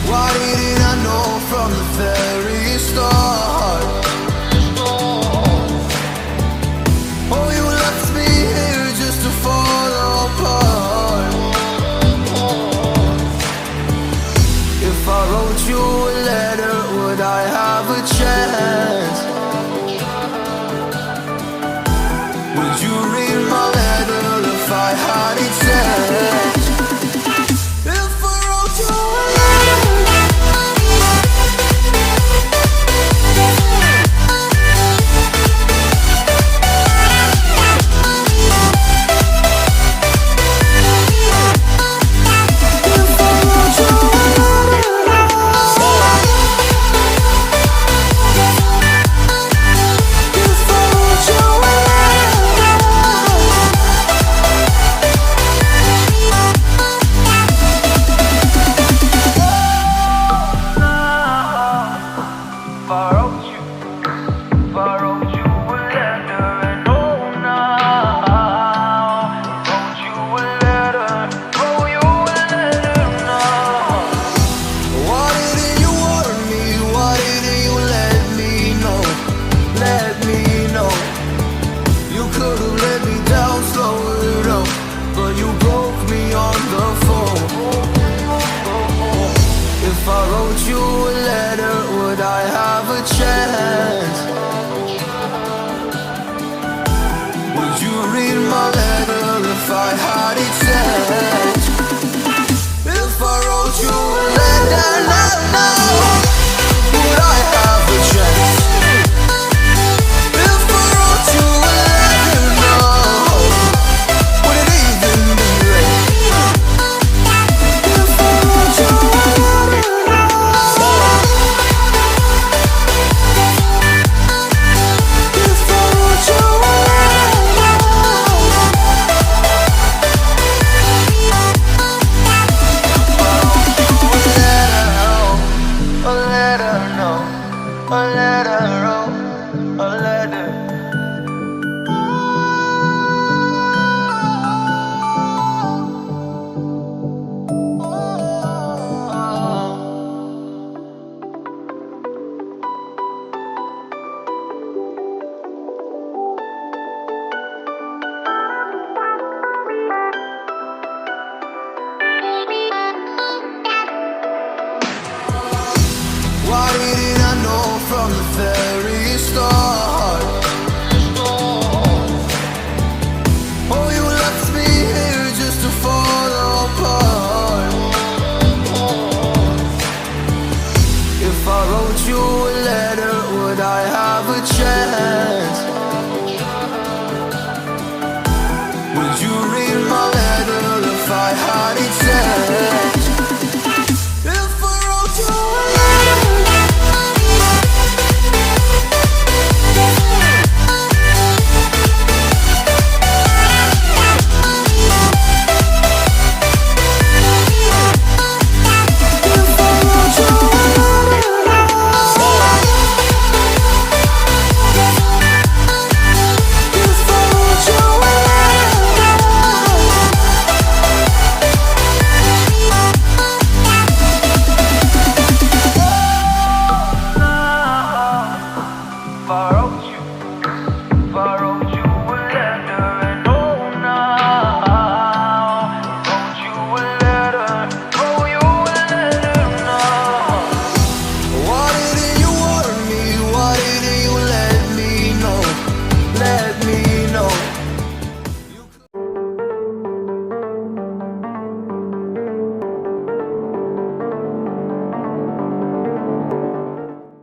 Why didn't I know from the very start? Oh, you left me here just to fall apart. If I wrote you a letter, would I have a chance? Would you read my letter if I had it sent? If I wrote you a Why didn't I know from the